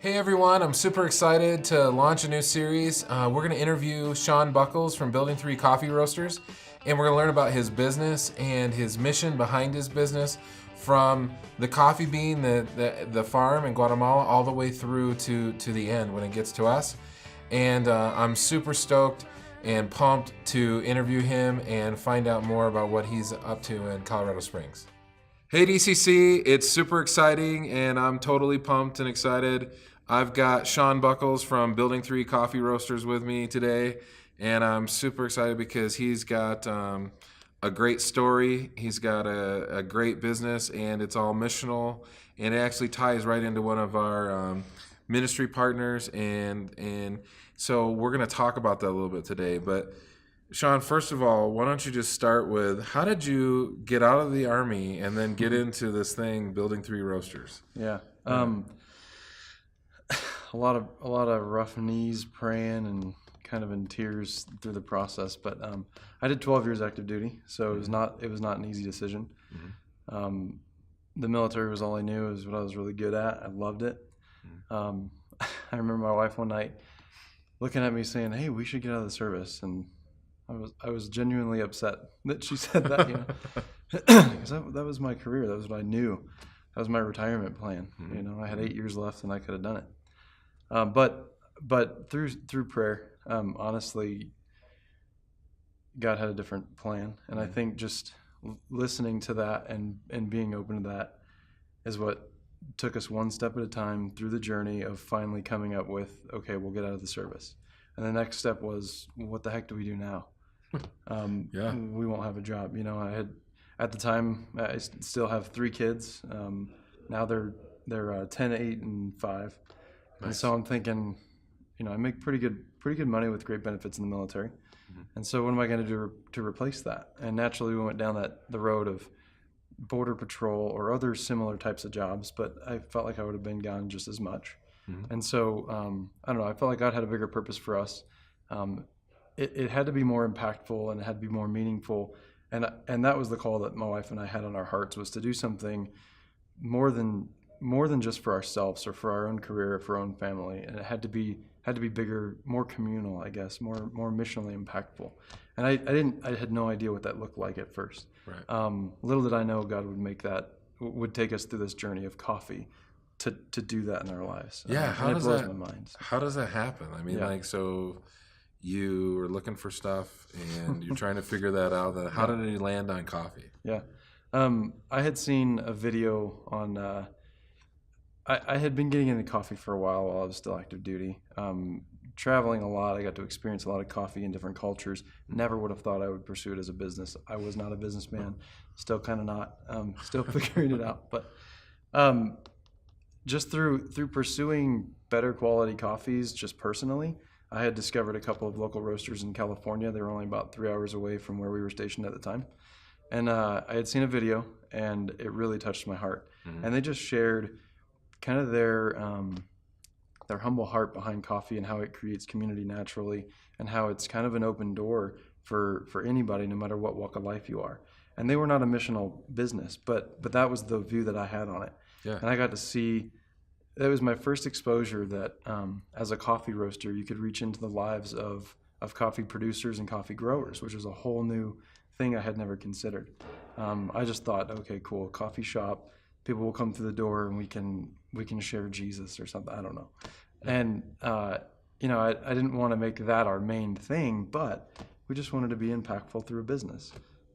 Hey everyone, I'm super excited to launch a new series. We're going to interview Sean Buckles from Building 3 Coffee Roasters, and we're going to learn about his business and his mission behind his business from the coffee bean, the farm in Guatemala, all the way through to the end when it gets to us. And I'm super stoked and pumped to interview him and find out more about what he's up to in Colorado Springs. Hey DCC, it's super exciting and I'm totally pumped and excited. I've got Sean Buckles from Building 3 Coffee Roasters with me today, and I'm super excited because he's got a great story. He's got a great business, and it's all missional, and it actually ties right into one of our ministry partners, and so we're going to talk about that a little bit today. But Sean, first of all, why don't you just start with how did you get out of the Army and then get into this thing, Building 3 Roasters? Yeah. A lot of rough knees, praying, and kind of in tears through the process. But I did 12 years active duty, so it was not an easy decision. The military was all I knew. It was what I was really good at. I loved it. I remember my wife one night looking at me saying, "Hey, we should get out of the service," and I was genuinely upset that she said that, because that was my career. That was what I knew. That was my retirement plan. I had 8 years left, and I could have done it. But through prayer, honestly, God had a different plan, and I think just listening to that and being open to that is what took us one step at a time through the journey of finally coming up with, okay, we'll get out of the service. And the next step was, what the heck do we do now? We won't have a job. I had, at the time, I still have 3 kids. Now they're 10, 8, and 5. Nice. And so I'm thinking, I make pretty good money with great benefits in the military. And so what am I going to do to replace that? And naturally, we went down the road of border patrol or other similar types of jobs, but I felt like I would have been gone just as much. And so, I don't know, I felt like God had a bigger purpose for us. It had to be more impactful, and it had to be more meaningful. And that was the call that my wife and I had on our hearts, was to do something more than just for ourselves or for our own career or for our own family. And it had to be bigger, more communal, I guess, more missionally impactful. And I had no idea what that looked like at first. Right. Little did I know God would take us through this journey of coffee to do that in our lives. Yeah, how does that? My mind. How does that happen? I mean, so you were looking for stuff and you're trying to figure that out. Then how did you land on coffee? Yeah, I had seen a video on. I had been getting into coffee for a while I was still active duty. Traveling a lot, I got to experience a lot of coffee in different cultures. Never would have thought I would pursue it as a business. I was not a businessman, still kind of not, still figuring it out. But just through pursuing better quality coffees, just personally, I had discovered a couple of local roasters in California. They were only about 3 hours away from where we were stationed at the time. And I had seen a video, and it really touched my heart. And they just shared kind of their humble heart behind coffee and how it creates community naturally, and how it's kind of an open door for anybody, no matter what walk of life you are. And they were not a missional business, but that was the view that I had on it. Yeah. And I got to see, that was my first exposure that as a coffee roaster, you could reach into the lives of coffee producers and coffee growers, which was a whole new thing I had never considered. I just thought, okay, cool, coffee shop, people will come through the door and we can share Jesus or something. I don't know. And, I didn't want to make that our main thing, but we just wanted to be impactful through a business.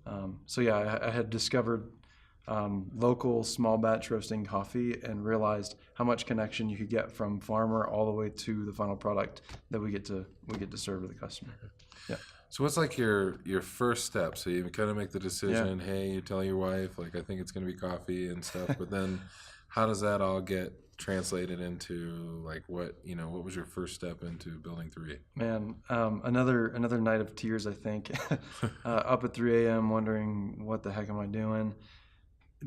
I had discovered local small batch roasting coffee and realized how much connection you could get from farmer all the way to the final product that we get to serve to the customer. Yeah. So what's like your first step? So you kind of make the decision, hey, you tell your wife, like, I think it's going to be coffee and stuff, but then how does that all get translated into, like, what was your first step into Building 3? Man, another night of tears, I think. Up at 3 a.m. wondering, what the heck am I doing?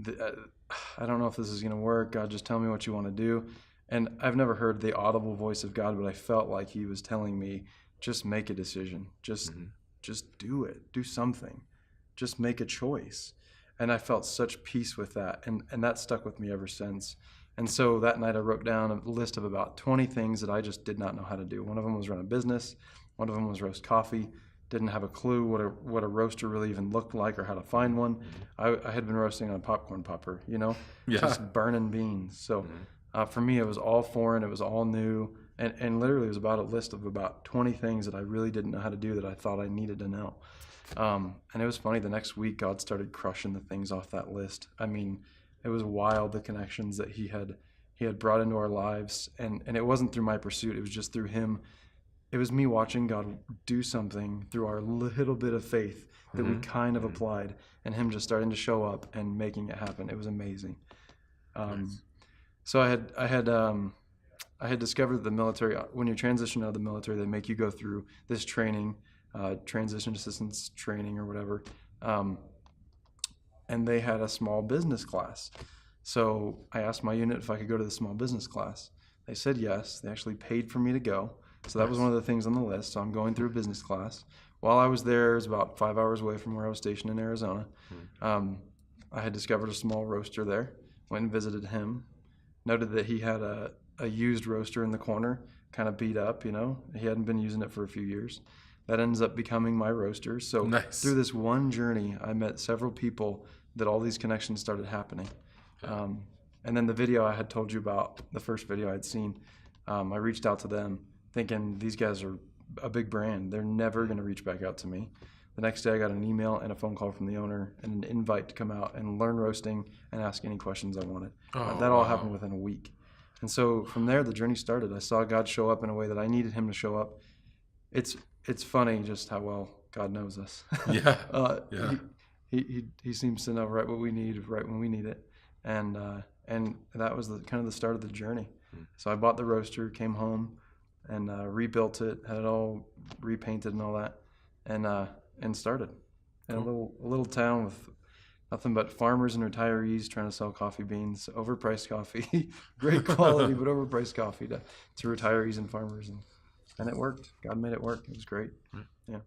I don't know if this is going to work. God, just tell me what you want to do. And I've never heard the audible voice of God, but I felt like he was telling me, just make a decision. Just do it. Do something. Just make a choice. And I felt such peace with that. And that stuck with me ever since. And so that night I wrote down a list of about 20 things that I just did not know how to do. One of them was run a business. One of them was roast coffee. Didn't have a clue what a roaster really even looked like or how to find one. I had been roasting on a popcorn popper, just burning beans. So for me, it was all foreign. It was all new. And literally it was about a list of about 20 things that I really didn't know how to do that I thought I needed to know. And it was funny. The next week, God started crushing the things off that list. I mean, it was wild, the connections that he had brought into our lives. And it wasn't through my pursuit. It was just through him. It was me watching God do something through our little bit of faith that we kind of applied, and him just starting to show up and making it happen. It was amazing. So I had discovered that the military, when you transition out of the military, they make you go through this training, transition assistance training or whatever. And they had a small business class. So I asked my unit if I could go to the small business class. They said yes. They actually paid for me to go. So that was one of the things on the list. So I'm going through a business class. While I was there, it was about 5 hours away from where I was stationed in Arizona. I had discovered a small roaster there. Went and visited him. Noted that he had a used roaster in the corner, kind of beat up, He hadn't been using it for a few years. That ends up becoming my roaster. So through this one journey, I met several people that all these connections started happening. And then the video I had told you about, the first video I'd seen, I reached out to them thinking these guys are a big brand. They're never going to reach back out to me. The next day I got an email and a phone call from the owner and an invite to come out and learn roasting and ask any questions I wanted. That all happened within a week. And so from there, the journey started. I saw God show up in a way that I needed him to show up. It's funny just how well God knows us. He seems to know right what we need right when we need it. And that was kind of the start of the journey. So I bought the roaster, came home, and rebuilt it, had it all repainted and all that, and started in a little town with nothing but farmers and retirees trying to sell coffee beans, overpriced coffee, great quality but overpriced coffee to retirees and farmers, and it worked. God made it work. It was great. Yeah.